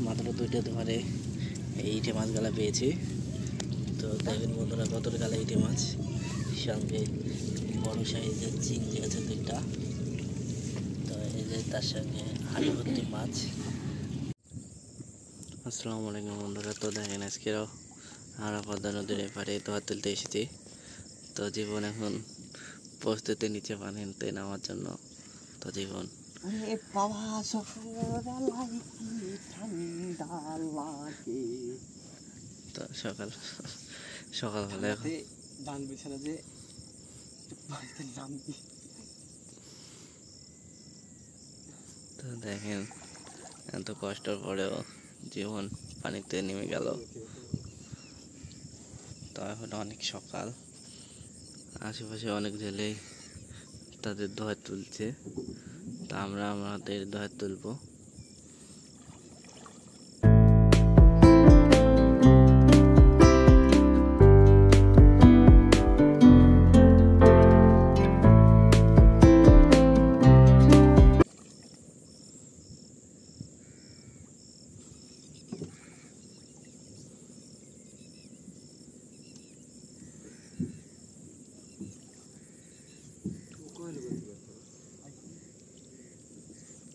মাত্র 2টা ধরে এই ইটে মাছগুলা পেয়েছি। তো দেখেন বন্ধুরা কতটা গালা ইটে মাছ, সঙ্গে বড় সাইজের চিংড়ি আছে 2টা। তো এই যে তার সঙ্গে হাঁড়ি ভর্তি মাছ। আসসালামু আলাইকুম বন্ধুরা। তো দেখেন আজকেও আমরা পদ্মা নদীর এপারে দোয়া তুলতে এসেছি। তো জীবন এখন প্রস্তুতি নিচে পানিতে নামার জন্য। তো জীবন তো সকালবেলা তো দেখেন এত কষ্টের পরেও জীবন পানিতে নেমে গেল। তো এখন অনেক সকাল, আশেপাশে অনেক জেলেই তাদের দোয়া তুলছে। তা আমরা আমাদের দোয়া তুলবো।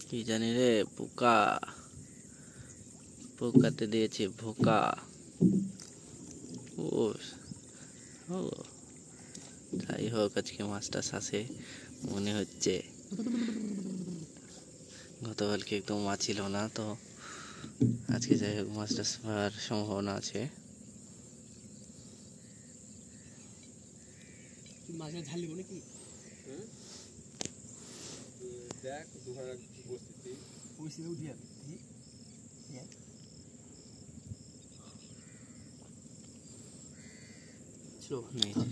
কি জানি রে, পোকাতে দিয়েছে ভোকা। ও ও যাই হোক, আজকে মাছটা আছে মনে হচ্ছে। গতকালকে একদম মাছ ছিল না, তো আজকে যাই হোক মাছটা পাওয়ার সম্ভাবনা আছে।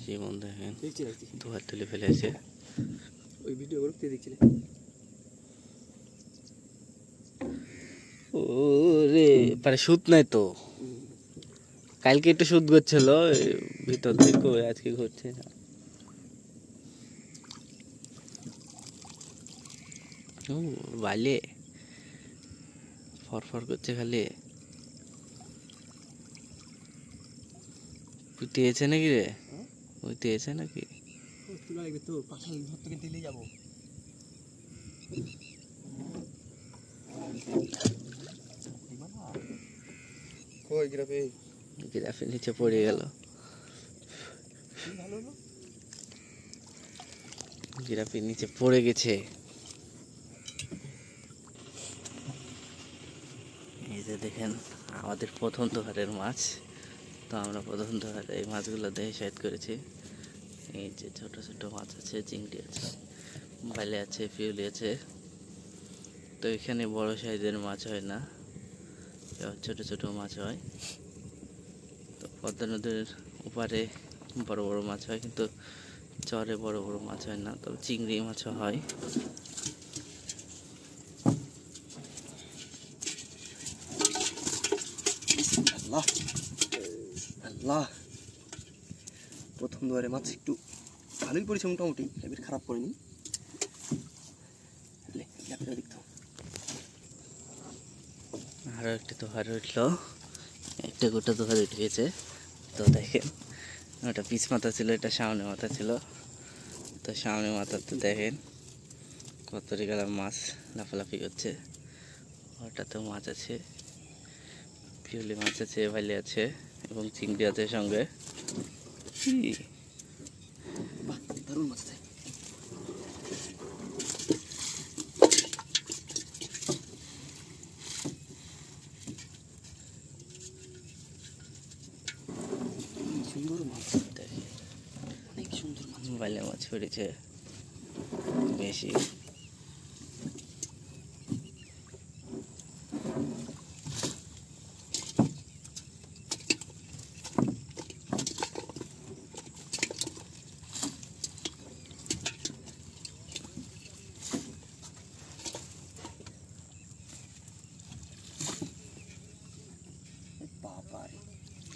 জীবন দেখেন দুহাত তুলে ফেলেছে। ওই ভিডিও করতে দেখছিলে? ও রে পারে সুদ নাই তো, কালকে একটু সুদ করছিল ভিতর থেকে, আজকে ঘুরছে না। ও বালে ফরফর করছে খালি। উঠেছে নাকি রে? উঠেছে নাকি? জিরাফের নিচে পড়ে গেল। জিরাফের নিচে পড়ে গেছে। এই যে দেখেন আমাদের প্রথম দোহারের মাছ। তো আমরা প্রথম দোহারে এই মাছগুলো দেখে সাইড করেছি। এই যে ছোট ছোট মাছ আছে, চিংড়ি আছে, বালি আছে, পিউলি আছে। তো এখানে বড় সাইজের মাছ হয় না, ছোট ছোট মাছ হয়। তো পদ্মা নদীর ওপারে বড় বড় মাছ হয়, কিন্তু চরে বড় বড় মাছ হয় না। তবে চিংড়ি মাছও হয়। প্রথম দুয়ারে মাছ একটু ভালোই পড়েছে, মোটামুটি এবার খারাপ পড়েনি। আরো একটা দোহার উঠলো, একটা গোটা দোহার উঠে গেছে। তো দেখেন ওটা পিছ মাথা ছিল, এটা সামনে মাথা ছিল। তো সামনে মাথাতে দেখেন কত গেলাম মাছ লাফালাফি করছে। ওটাতেও মাছ আছে, পিউলি মাছ আছে, ভালি আছে এবং চিংড়ি আছে সঙ্গে। দারুণ মাছ আছে। সুন্দর মাছ, অনেক সুন্দর মাছ। ভালি মাছ পড়েছে বেশি।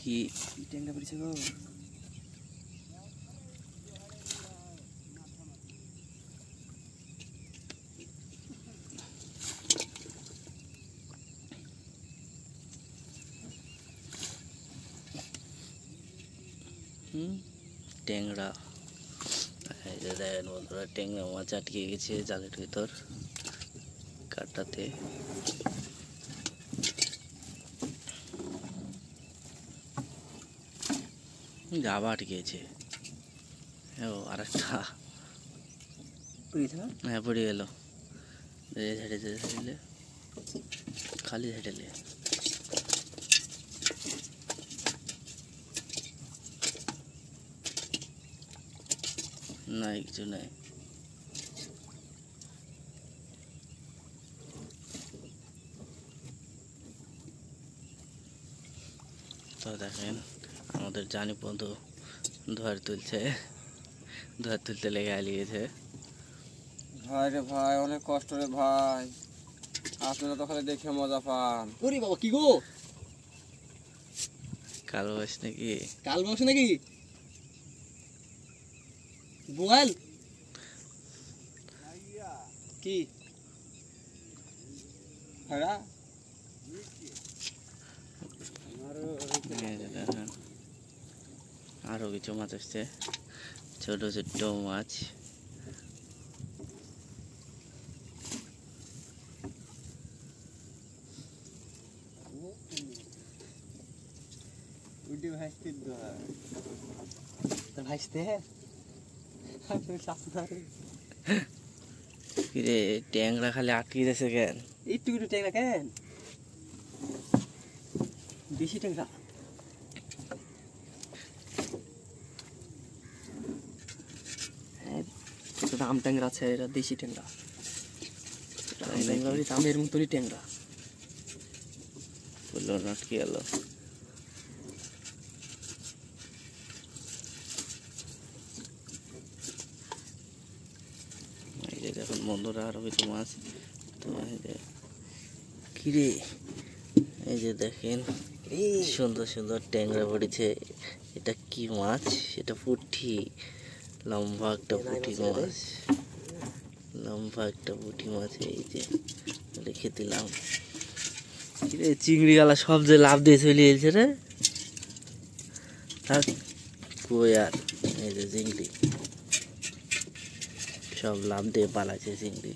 কি ট্যাংরা পড়েছে গো। ট্যাংরা। এই যে দেখেন বন্ধুরা, ট্যাংরা মাছ আটকে গেছে জালের ভিতর কাটাতে। আবার আটকেছে। ও আরেকটা, হ্যাঁ পড়ে গেল। ঝেড়ে ঝেড়ে খালি ঝেড়েলে নাই, কিছু নাই। তো দেখেন আমাদের জানি বন্ধু ধোয়ার তুলতে লেগে আলিয়েছে। ভাই রে ভাই, অনেক কষ্ট রে ভাই, আপনারা তো খালি দেখে মজা পান। ওরে বাবা, কি গো, কাল বয়স নাকি? কাল বসে নাকি বোয়াল? কি আরো কিছু মাছ আসছে, ছোট ছোট মাছ। ভাইস্তে কিরে ট্যাংরা খালি আটকে গেছে কেন? একটু একটু ট্যাংরা কেন, বেশি ট্যাংরা। দাম ট্যাংরা আছে, এরা দেশি ট্যাংরা। দামের মতনই ট্যাংরা। বললো আটকে গেল। এই যে দেখুন বন্ধুরা আরো কিছু মাছ। তো এই যে কিরে, এই যে দেখেন সুন্দর সুন্দর ট্যাংরা পড়েছে। এটা কি মাছ? এটা পুঁটি, লম্বা একটা পুঁটি মাছ, লম্বা একটা পুঁটি মাছ। এই যে রেখে দিলাম। কিরে চিংড়ি গালা সব যে লাভ দিয়ে চলে এসেছে রে। কই আর, এই যে চিংড়ি সব লাভ দিয়ে পালাচ্ছে চিংড়ি।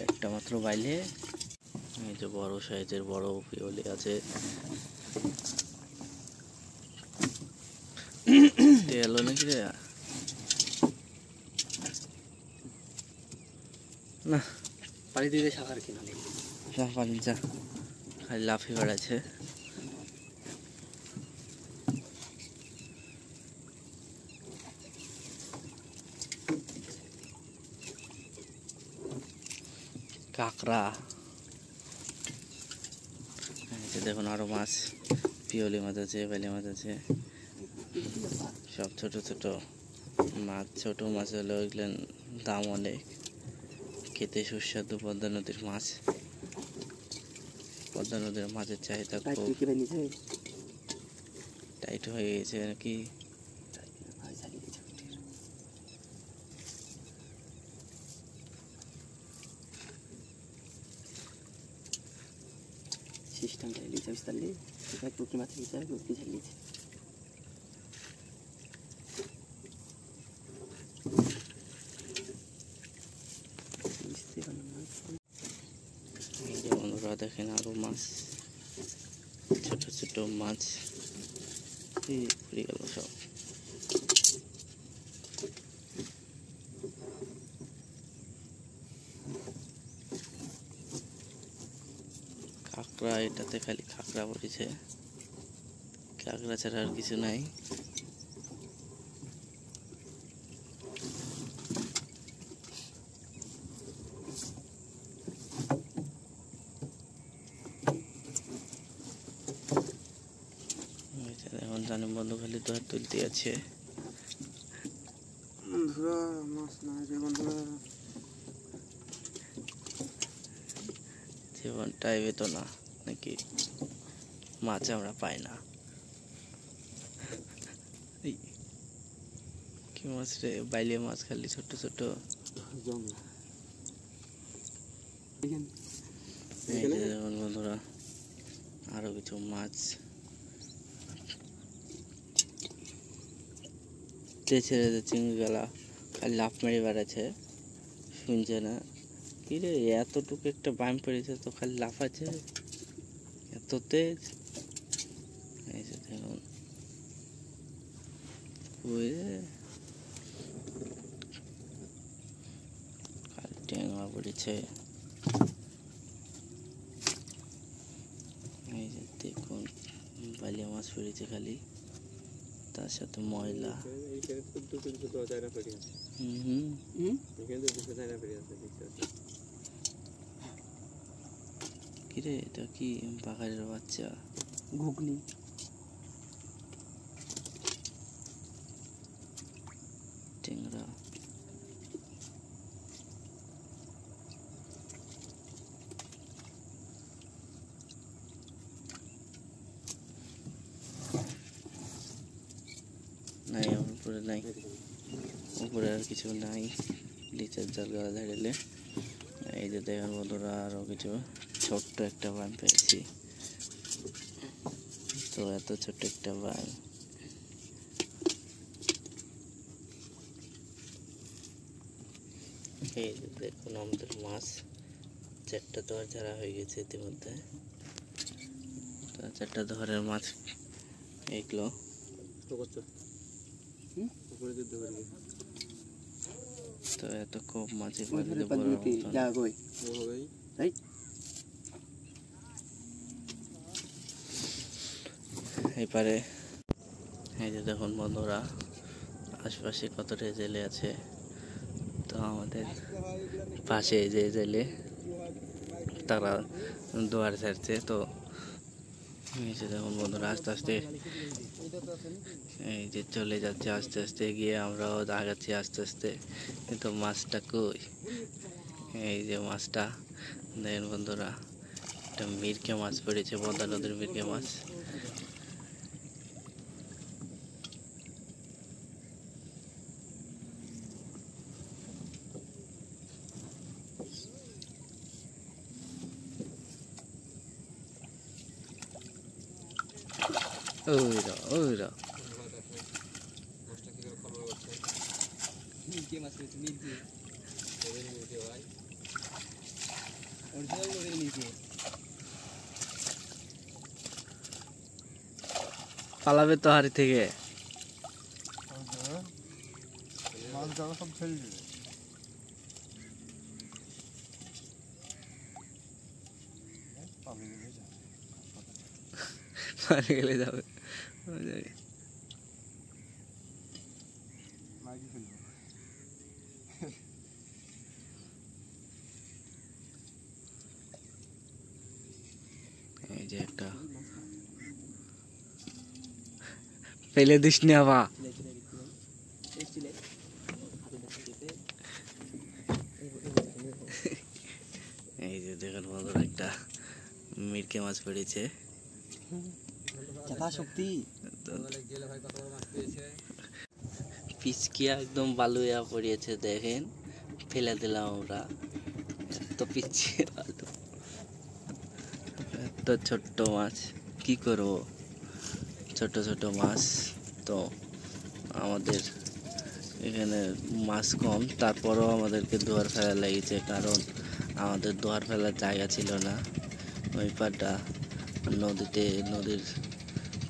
একটা মাত্র বাইলে। এই যে বড় সাইজের বড় পিওলি আছে। এলো নাকি রে? না পানি দিয়ে সাঁতার কিনা নেই, পানি যা, খালি লাফিয়ে বেড়াচ্ছে। কাঁকড়া, দেখুন আরো মাছ, পিওলি মাছ আছে, বেলে মাছ আছে, সব ছোট ছোট মাছ। ছোট মাছ হলে ওইগুলো দাম অনেক, খেতে সুস্বাদু। পদ্মা নদীর মাছ, পদ্মা নদীর মাছের চাহিদা খুব। টাইট হয়ে গেছে নাকি? সিস্টেম চালিয়েছে বিস্তারলি, পুকুর মাছ লিখেছে, পুকুর চালিয়েছে। এই যে বন্ধুরা দেখেন আরো মাছ, ছোট ছোট মাছ পড়ে গেল সব। কাঁকড়া, এটাতে খালি কাঁকড়া পড়েছে, কাঁকড়া ছাড়া আর কিছু নাই। এখন জানি বন্ধু খালি ধর তুলতে আছে। জীবনটাই বেদনা নাকি? মাছ আমরা পাই না। কি মাছ রে? বাইলে মাছ, খালি ছোট ছোট। এই যে দেখুন বন্ধুরা আরো কিছু মাছ, যে ছেড়ে যে চিংড়িগুলা খালি লাফ মেরে বেড়াচ্ছে, শুনছে না। কি রে, এতটুকু একটা বাম পড়েছে তো খালি লাফাচ্ছে, এত তেজ। এই যে দেখুন, ওই রে, খালি ট্যাংরা পড়েছে। এই যে দেখুন, বালিয়া মাছ পড়েছে খালি, তার সাথে ময়লা। কিরে, এটা কি বাঘারের বাচ্চা? ঘুগনি ট্যাংরা। নাই, আমার উপরে নাই, উপরে আর কিছু নাই, নিচের জাল গালা ধরেলে। এই যে দেখেন বন্ধুরা, আরও কিছু ছোট্ট একটা বান পেয়েছি। তো এত ছোট্ট একটা বান, এই যে দেখুন আমাদের মাছ 4টা দোয়ার ঝাড়া হয়ে গেছে ইতিমধ্যে। তো 4টা দোয়ারের মাছ এইগুলো। তো এত কম মাছে পারলে বড় এবারে। এই যে দেখুন বন্ধুরা, আশপাশে কতটা জেলে আছে। তো আমাদের পাশে যে জেলে, তারা দোয়ার ছাড়ছে। তো এই যে দেখুন বন্ধুরা, আস্তে আস্তে এই যে চলে যাচ্ছে, আস্তে আস্তে গিয়ে আমরাও আগাচ্ছি আস্তে আস্তে। কিন্তু মাছটা কই? এই যে মাছটা দেখেন বন্ধুরা, একটা মিরকে মাছ পড়েছে, পদ্মা নদীর মিরকে মাছ। ওইরা পালাবে তো হাড়ি থেকে। পানি গেলে যাবে। এই যে একটা ফেলে দিস নি আবা। এই যে দেখুন বন্ধুরা, একটা মিরকে মাছ পড়েছে। শক্তি পিচকিয়া একদম বালুয়া পড়িয়েছে, দেখেন ফেলে দিলাম আমরা। এত পিছিয়ে বালু, এত ছোট্ট মাছ কি করব, ছোট ছোট মাছ। তো আমাদের এখানে মাছ কম, তারপরেও আমাদেরকে দোয়ার ফেলা লেগেছে, কারণ আমাদের দোয়ার ফেলার জায়গা ছিল না। ওই পাড়টা নদীর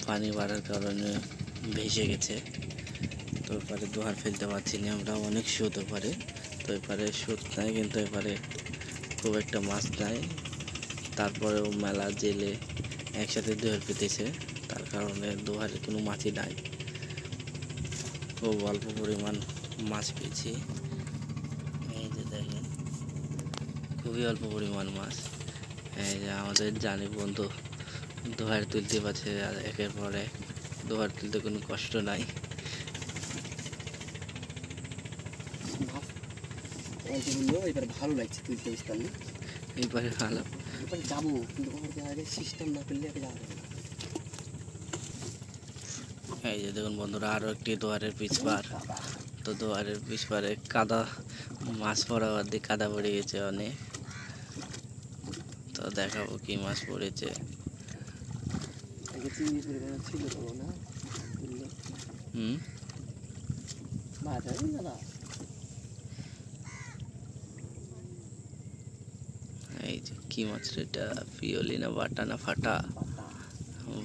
পানি বাড়ার কারণে ভেসে গেছে। তো এপারে দোয়ার ফেলতে পারছি না আমরা, অনেক স্রোত ওপারে। তো এপারে স্রোত নাই, কিন্তু এপারে খুব একটা মাছ নাই। তারপরেও মেলা জেলে একসাথে দোয়ার পেতেছে, তার কারণে দোয়ারে কোনো মাছই নাই। খুব অল্প পরিমাণ মাছ পেয়েছি। এই যে দেখেন, খুবই অল্প পরিমাণ মাছ। এই যে আমাদের জানি বন্ধু দোয়ার তুলতে পারছে, আর একের পর এক দোয়ার তুলতে কোনো কষ্ট নাই। এবার ভালো লাগছে তুলতে, বুঝতাম না এইবারে ভালো এবার যাবো, কিন্তু আগে সিস্টেম না করলে আগে যাওয়া যাবে না। এই যে দেখুন বন্ধুরা, আরও একটি দোয়ারের পিছ পার। তো দোয়ারের পিছ পারে কাদা, মাছ পড়া বাদ দিয়ে কাদা পড়ে গেছে অনেক। তো দেখাবো কি মাছ পড়েছে। চিংড়ি পরিমাণ ছিল তো না, এই যে কি মাছ রে এটা, পিওলি না বাটা না ফাটা?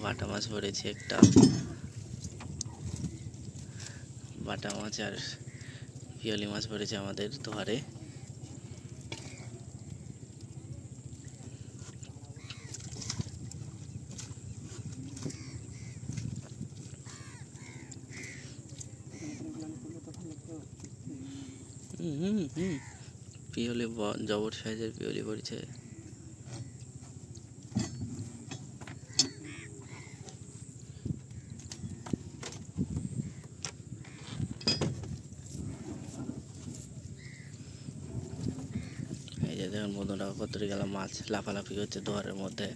বাটা মাছ পড়েছে একটা, বাটা মাছ আর পিওলি মাছ পড়েছে আমাদের দোয়ারে। পিওলি জবর সাইজের পিওলি পড়েছে। এই যে দেখুন বন্ধুরা, কতটি গেল মাছ লাফালাফি হচ্ছে দোয়ারের মধ্যে।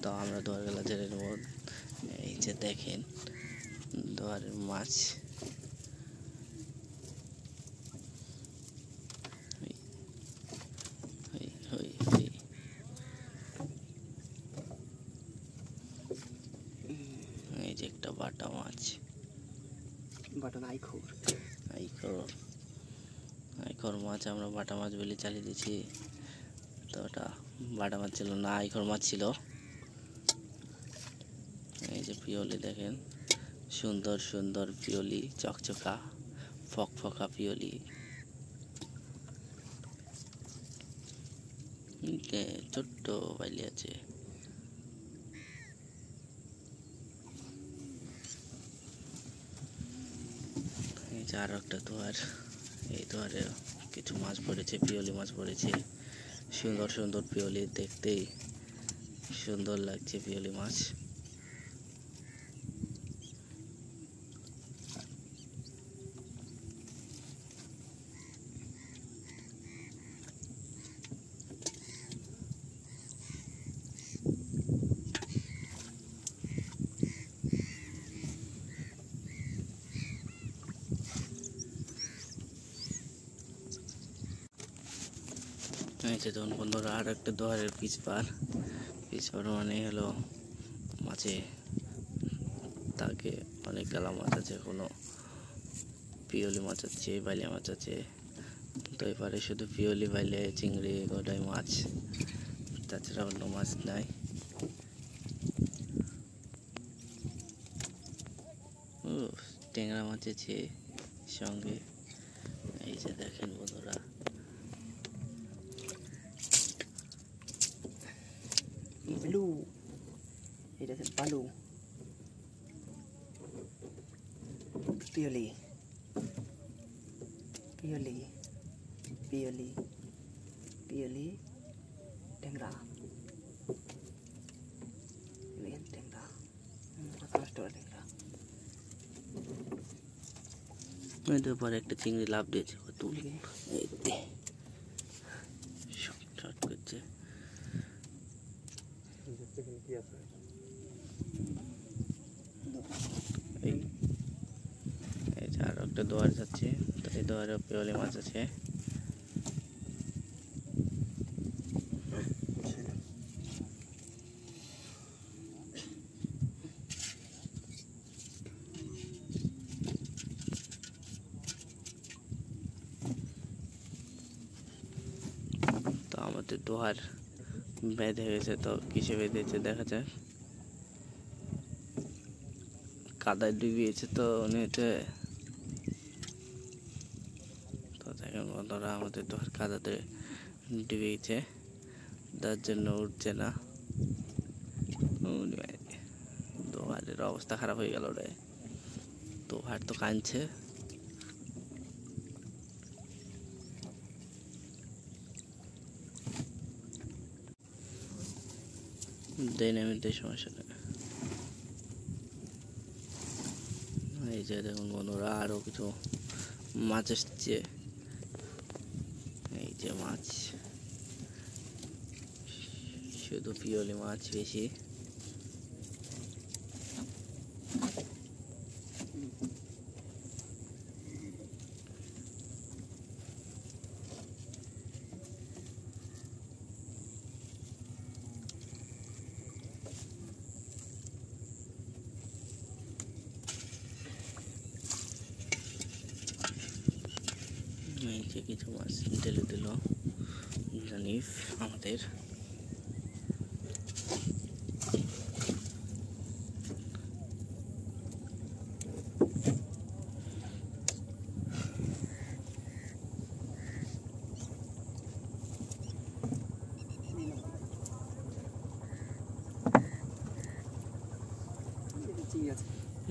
তো আমরা দোয়ার গেলা ছেড়ে নেব। এই যে দেখেন দোয়ারের মাছ, এই যে একটা বাটা মাছ, আইখর মাছ আমরা বাটা মাছ বলে চালিয়ে দিয়েছি। তো ওটা বাটা মাছ ছিল না, আইখর মাছ ছিল। এই যে পিওলি দেখেন, সুন্দর সুন্দর পিওলি, চকচকা ফকফকা পিওলি। ছোট্ট বাইলি আছে। এই যে আরো একটা দোয়ার, এই দোয়ারে কিছু মাছ পড়েছে, পিওলি মাছ পড়েছে। সুন্দর সুন্দর পিওলি, দেখতেই সুন্দর লাগছে পিওলি মাছ। এই যে দেখুন বন্ধুরা, আর একটা দোয়ারের পিচ পার মানে হলো মাছে তাকে অনেক গালা মাছ আছে, কোনো পিওলি মাছ আছে, বাইলিয়া মাছ আছে। তো এবারে শুধু পিওলি, বাইলে, চিংড়ি, গোটাই মাছ, তাছাড়া অন্য মাছ নাই। ট্যাংরা মাছ আছে সঙ্গে। এই যে দেখেন বন্ধুরা, এটা হচ্ছে বালু, পিওলি পিওলি পিওলি পিওলি ট্যাংরা, ট্যাংরা ট্যাংরা। এটার পরে একটা চিংড়ি লাভ দিয়েছে, তুলে শর্ট করছে। এই যে আরো একটা দোয়ার যাচ্ছে, তো এই দোয়ারে পিওলি মাছ আছে। তো আমাদের দোয়ার বেঁধে গেছে, তো কিসে বেঁধেছে দেখা যাক। কাদায় ডুবিয়েছে তো নেটে। তো দেখেন বন্ধুরা, আমাদের দোয়ার কাদাতে ডুবিয়েছে, তার জন্য উঠছে না। দোয়ারের অবস্থা খারাপ হয়ে গেল রে, দোয়ার তো কাঁদছে। ডাইনামিকদের সমস্যা নেই। এই যে দেখুন বন্ধুরা, আরো কিছু মাছ এসছে। এই যে মাছ, শুধু পিওলি মাছ বেশি। থেকে কিছু মাছ ঢেলে দিল জানিফ আমাদের।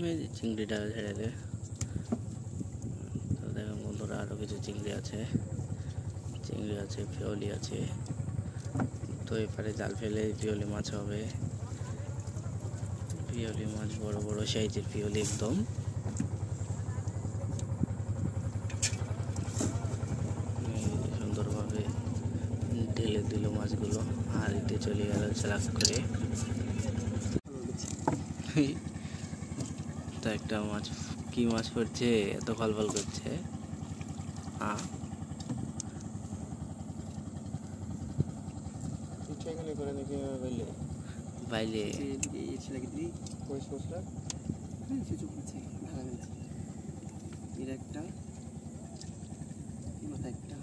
এই যে চিংড়িটা ছেড়ে দে। তো দেখুন বন্ধুরা, আরও কিছু চিংড়ি আছে, পিওলি আছে। তো এপারে জাল ফেলে পিওলি মাছ হবে। পিওলি মাছ বড় বড় সাইজের পিওলি একদম। সুন্দরভাবে ঢেলে দিল মাছগুলো, আর এতে চলে গেল চালাক করে। তো একটা মাছ, কি মাছ পড়ছে এত ফলফল করছে? বাইলে একটা মাথা একটা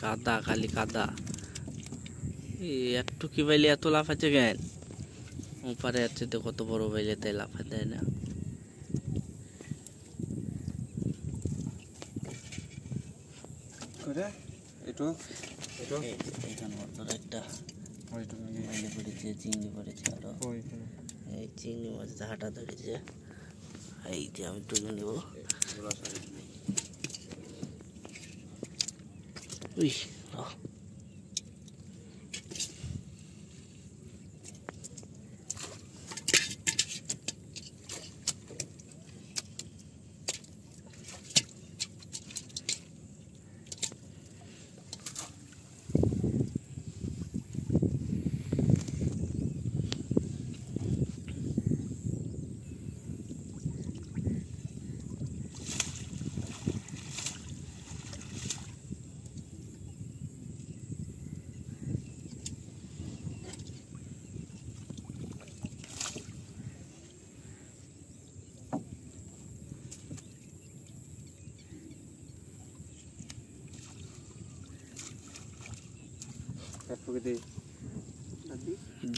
কাদা, খালি কাদা। একটু কি বাইলে এত লাফাচ্ছে কেন? ওপারে আছে তো কত বড় বাইলে, তাই লাফা দেয় না। একটা বাইলে পড়েছে, চিংড়ি পড়েছে আরো। এই চিংড়ি মাছ হাঁটা ধরেছে। এই যে আমি তুলে নেব। উই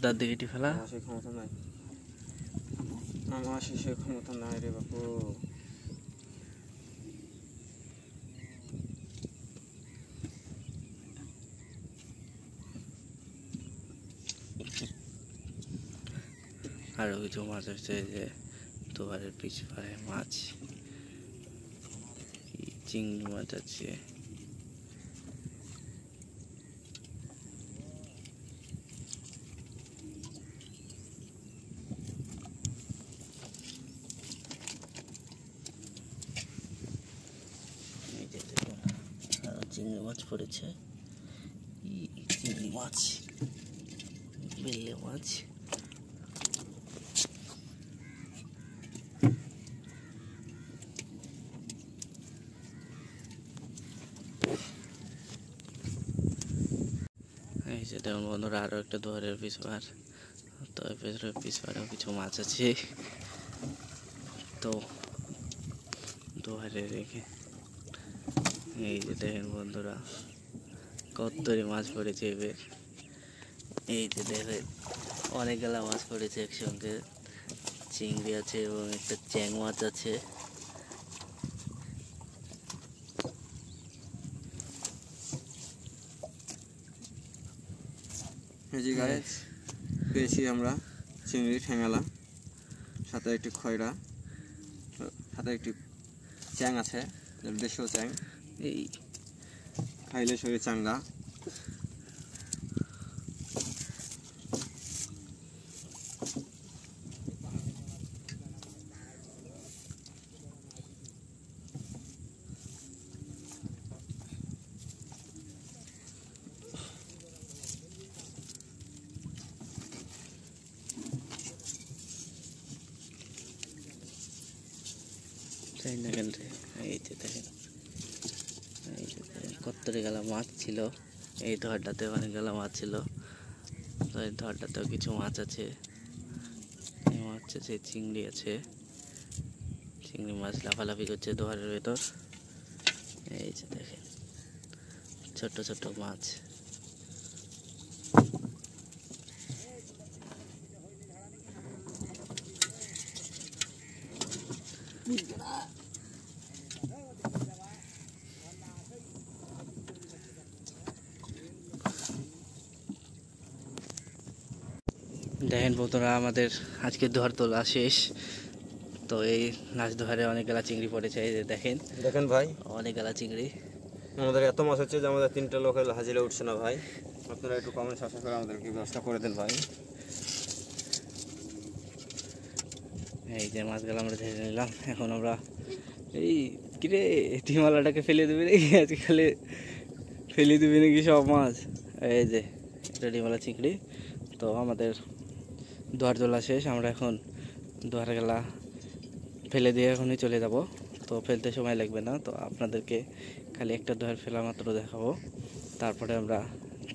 দাঁত কেটে ফেলা। সে ক্ষমতা নাই, আমার সে ক্ষমতা নাই রে বাপু। আরো কিছু মাছ হচ্ছে যে দুয়ারের পিছ পাড়ে মাছ, চিংড়ি মাছ আছে। চিংড়ি মাছ পড়েছে, চিংড়ি মাছ, বেলে মাছ। এই যে দেখুন বন্ধুরা, আরো একটা দুয়ারের পিছবার। তো পিছবারেও কিছু মাছ আছে। তো দুয়ারে রেখে এই যে দেখেন বন্ধুরা, কতরি মাছ পড়েছে এবার। এই যে দেখেন অনেকগুলা মাছ পড়েছে একসঙ্গে। চিংড়ি আছে এবং একটা চ্যাং মাছ আছে। এই যে গাইস, পেয়েছি আমরা চিংড়ি ঠ্যাঙালা, সাথে একটি খয়রা, সাথে একটি চ্যাং আছে, দেশীয় চ্যাং। এই খাইলে শরীর চাঙ্গা। তাই দেখেন রে, এই যে দেখেন, এই যে দেখেন কত্তরে গেলা মাছ ছিল। এই ধরটাতে অনেকগুলো মাছ ছিল, তো এই ধরটাতেও কিছু মাছ আছে। এই মাছ আছে, চিংড়ি আছে, চিংড়ি মাছ লাফালাফি করছে দোহারের ভেতর। এই যে দেখেন ছোট ছোট মাছ। দেখেন বন্ধুরা, আমাদের আজকে দোহার তোলা শেষ। তো এই নাচ দোহারে অনেকগুলা চিংড়ি পড়েছে, এই যে দেখেন দেখেন ভাই, অনেকগুলা চিংড়ি। আমাদের এত মাছ হচ্ছে যে আমাদের 3টা লোকের হাজিরা উঠছে না ভাই। আপনারা একটু কমেন্ট আশা করে আমাদেরকে ব্যবস্থা করে দেন ভাই। এই যে মাছগুলো আমরা ধরে নিলাম। এখন আমরা এই কিরে ডিমালাটাকে ফেলে দেবে নাকি, আজকালে ফেলে দেবে নাকি সব মাছ। এই যে এটা ডিমালা চিংড়ি। তো আমাদের দোয়ার তোলা শেষ, আমরা এখন দোয়ার গেলা ফেলে দিয়ে এখনই চলে যাব। তো ফেলতে সময় লাগবে না, তো আপনাদেরকে খালি একটা দোয়ার ফেলা মাত্র দেখাবো, তারপরে আমরা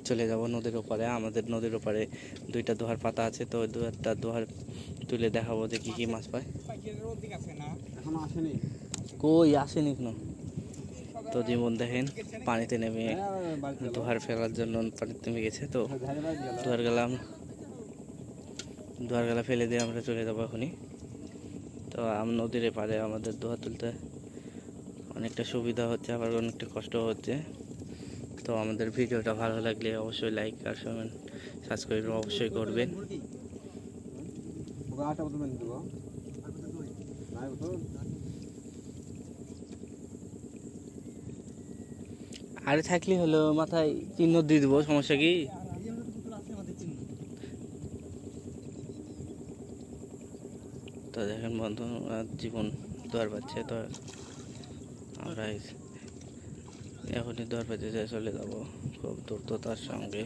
চলে যাব নদীর ওপারে। আমাদের নদীর ওপারে 2টা দোহার পাতা আছে, তো ওই 2টা দোহার তুলে দেখাবো যে কী কী মাছ পায়। কই আসেনি কেন? তো জীবন দেখেন পানিতে নেমে দোহার ফেলার জন্য পানিতে নেমে গেছে। তো দোহার গেলা ফেলে দিয়ে আমরা চলে যাবো এখনই। তো নদীর পারে আমাদের দোহার তুলতে অনেকটা সুবিধা হচ্ছে, আবার অনেকটা কষ্ট হচ্ছে। তো আমাদের ভিডিওটা ভালো লাগলে অবশ্যই লাইক আর সাবস্ক্রাইব অবশ্যই করবেন। আরে থাকলে হলো, মাথায় চিহ্ন দিয়ে দেবো, সমস্যা কি? তো দেখেন বন্ধু, জীবন দোয়ার পাচ্ছে। তো আমরা এখনই দোয়ার পাচ্ছে চলে যাবো খুব দ্রুততার সঙ্গে।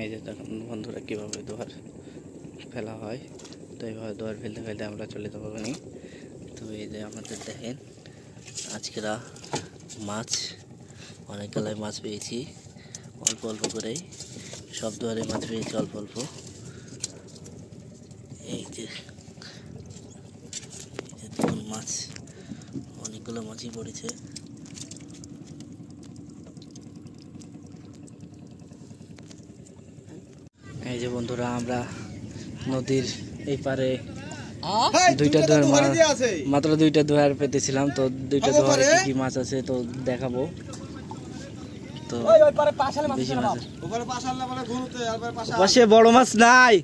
এই যে দেখুন বন্ধুরা কীভাবে দোহার ফেলা হয়। তো এইভাবে দোহার ফেলতে ফেলতে আমরা চলে যাবো ওখানে। তো এই যে আমাদের দেখেন আজকেরা মাছ, অনেক গালায় মাছ পেয়েছি, অল্প অল্প করেই সব দোয়ারে মাছ পেয়েছি অল্প অল্প। এই যে দেখুন মাছ, অনেকগুলো মাছই পড়েছে। এই যে বন্ধুরা, আমরা নদীর এই পারে 2টা দোয়ার মাত্র 2টা দোয়ার পেতেছিলাম। তো 2টা দোয়ারে কি কি মাছ আছে তো দেখাবো। তো বেশি মাছ পাশে বড় মাছ নাই,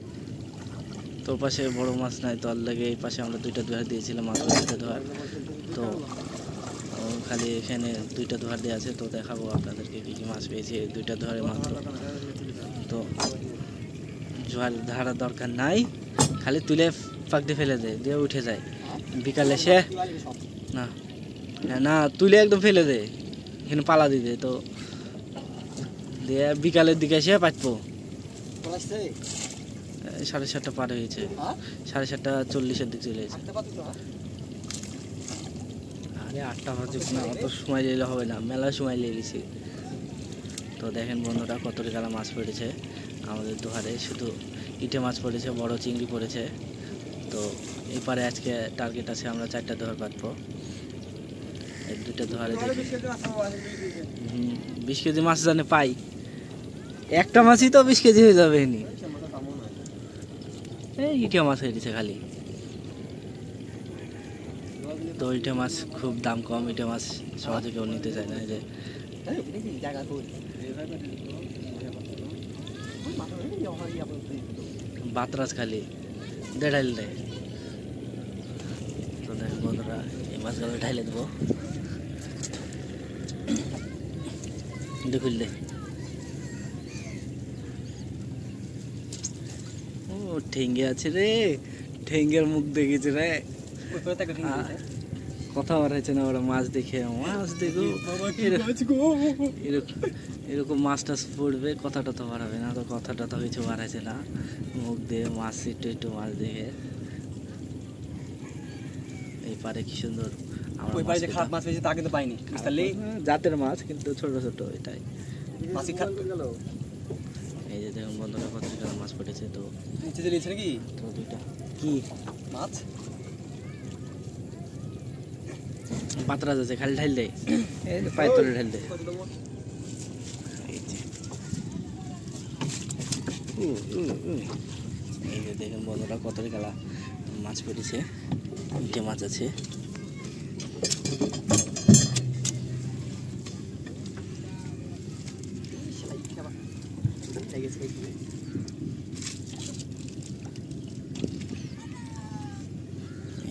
তো পাশে বড় মাছ নাই, তো আর লাগে এই পাশে আমরা 2টা দোয়ার দিয়েছিলাম, মাত্র 2টা দোয়ার। তো খালি এখানে 2টা দোয়ার দেওয়া আছে, তো দেখাবো আপনাদেরকে কি কি মাছ পেয়েছি 2টা দোয়ারে মাত্র। তো জোয়ার ধারার দরকার নাই, খালি তুলে ফাঁক দিয়ে ফেলে দেয়, দিয়ে উঠে যায় বিকালে সে না না তুলে একদম ফেলে দেয়, এখানে পালা দিয়ে দেয়। তো দিয়ে বিকালের দিকে এসে পাঠবো 7:30 পার হয়েছে, 7:40 দিক চলে গেছে। আরে 8টা বাজুক না, অত সময় নিলে হবে না, মেলা সময় নিয়ে গেছি। তো দেখেন বন্ধুরা কত গালা মাছ পড়েছে আমাদের দোহারে, শুধু ইটে মাছ পড়েছে, বড় চিংড়ি পড়েছে। তো এপারে আজকে টার্গেট আছে আমরা 4টা দোহার পাতবো। এই 2টা দোহারে দেখি 20 কেজি মাছ জানে পাই, একটা মাছই তো 20 কেজি হয়ে যাবে। এই ইটে মাছ হয়ে গেছে খালি। তো ইটে মাছ খুব দাম কম, ইটে মাছ সহজে কেউ নিতে চায় না। এই যে বাতরাজ খালি দেড়াইল দেয়। তো দেখেন বন্ধুরা, এই মাছগুলো ঢাইলে দেবো। দেখুন দে, ও ঠেঙ্গে আছে রে, ঠেঙ্গের মুখ দেখেছে রে, কথা বাড়াইছে না ওরা মাছ দেখে। মাছ দেখো এরকম মাছ টাছ পড়বে, কথা টথা বাড়াবে না, তো কথা টথা কিছু বাড়াইছে না, মুখ দিয়ে মাছ একটু একটু মাছ দেখে। এই পারে কি সুন্দর খারাপ মাছ পেয়েছে তা কিন্তু পাইনি, জাতের মাছ কিন্তু ছোট ছোট, এটাই। এই যে দেখুন বন্ধুরা কত টাকা মাছ পড়েছে। তো নাকি তো দুইটা কি মাছ বাতরাজ আছে, খালি ঢাইল দেয়, এই পায়ের তলে ঢাইল দেয়। এই যে দেখুন বন্ধুরা কত টাকা মাছ পড়েছে, ইটে মাছ আছে।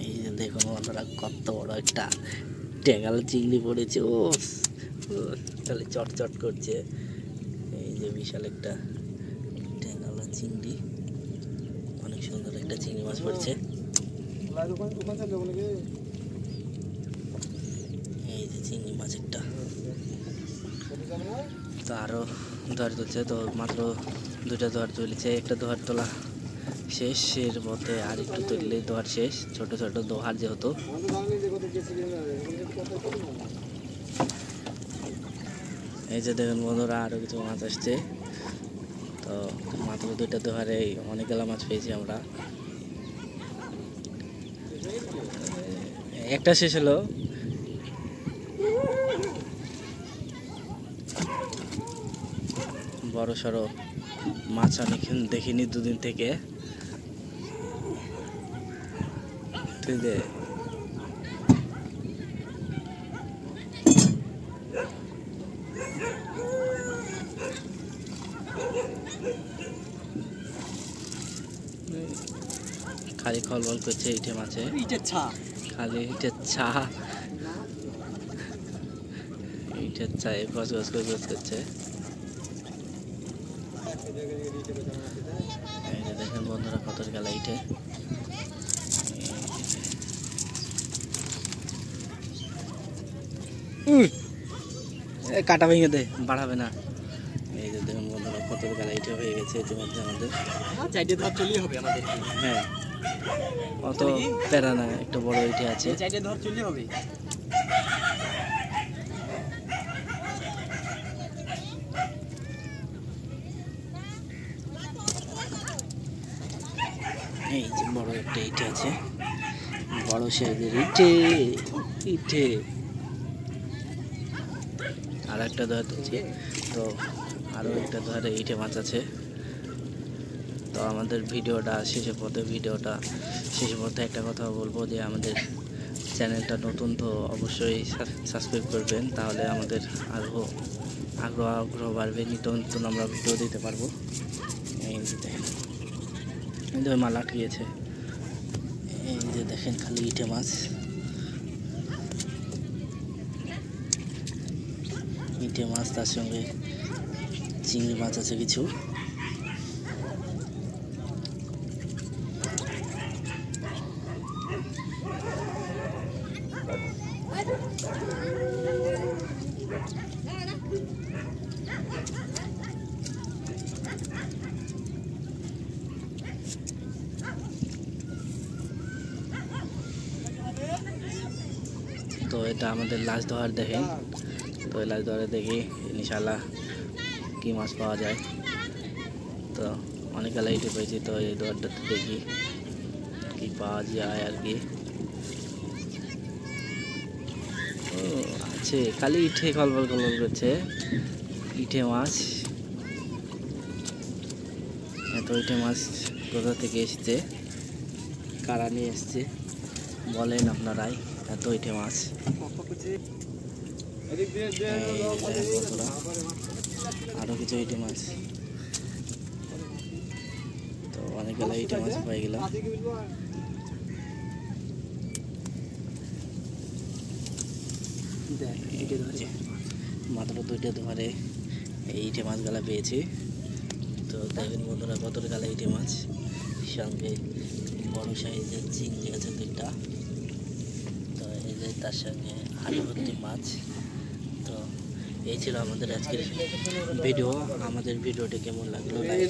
এই যে দেখুন বন্ধুরা কত বড় একটা ট্যাংরা চিংড়ি পড়েছে, ও তাহলে চটচট করছে। এই যে বিশাল একটা ট্যাংরা চিংড়ি, অনেক সুন্দর একটা চিংড়ি মাছ পড়েছে। এই যে চিংড়ি মাছ একটা, তো আরো ধর তুলছে, তো মাত্র দুটা ধর তুলেছে, একটা দোহার তোলা শেষ, এর মধ্যে আর একটু তুললে দোহার শেষ। ছোট ছোট দোহার যেহেতু। এই যে দেখুন বন্ধুরা আরো কিছু মাছ আসছে, তো মাত্র দুইটা দোহারে অনেকগুলা মাছ পেয়েছি আমরা। একটা শেষ হলো, বড় সড়ো মাছ অনেক দেখিনি দুদিন থেকে। খালি খলবল করছে ইটে মাছে, খালি ইটের ছা, ইটের চায়ে গছ গছ গছ করছে। এই যে দেখেন বন্ধুরা কত গেলা ইটে। কাটা ভেঙে দে, বাড়াবে না। এই যে দেখুন বন্ধুরা কত গেলা ইটে হয়ে গেছে ইতিমধ্যে আমাদের। হ্যাঁ, অত প্যারা না, একটা বড় ইটে আছে। এই যে বড় একটা ইটে আছে, বড় সাইজের ইটে ইটে। আর একটা ধরে তুলছি, তো আরও একটা ধরে ইটে মাছ আছে। তো আমাদের ভিডিওটা শেষের পথে একটা কথা বলবো যে আমাদের চ্যানেলটা নতুন, তো অবশ্যই সাবস্ক্রাইব করবেন, তাহলে আমাদের আগ্রহ বাড়বে, নিত্য নতুন আমরা ভিডিও দিতে পারবো। এই যে দেখেন মাল আটকিয়েছে, এই যে দেখেন খালি ইটে মাছ, ইটে মাছ, তার সঙ্গে চিংড়ি মাছ আছে কিছু। তো এটা আমাদের লাস্ট দোহার দেখেন, তো লাস্ট দোহারে দেখি ইনশাল্লাহ কি মাছ পাওয়া যায়। তো অনেক লাইটে পেয়েছি, তো এই দোহারটাতে দেখি কি পাওয়া যায় আর কি। ও আছে, খালি ইটে কলবল করছে, ইটে মাছ। এত ইটে মাছ কোথা থেকে এসছে, কারা নিয়ে এসছে বলেন আপনারাই। এত ইটে মাছ। আরো কিছু ইটে মাছ, তো অনেকগুলো ইটে মাছ পাই গেলাম। মাত্র 2টা ধরে এই ইটে মাছগুলা পেয়েছি। তো দেখেন বন্ধুরা কতটা গালা ইটে মাছ, সঙ্গে বড় সাইজের চিংড়ি আছে 2টা। তো এই যে তার সঙ্গে আলু ভর্তি মাছ। তো এই ছিল আমাদের আজকের ভিডিও। আমাদের ভিডিওটি কেমন লাগলো লাইক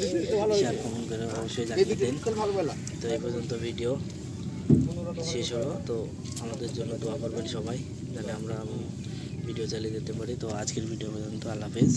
শেয়ার কমেন্ট করে অবশ্যই জানিয়ে দিন। তো এই পর্যন্ত ভিডিও শেষ হলো। তো আমাদের জন্য দোয়া করবেন সবাই, যাতে আমরা ভিডিও চালিয়ে যেতে পারি। তো আজকের ভিডিও পর্যন্ত, আল্লাহ হাফেজ।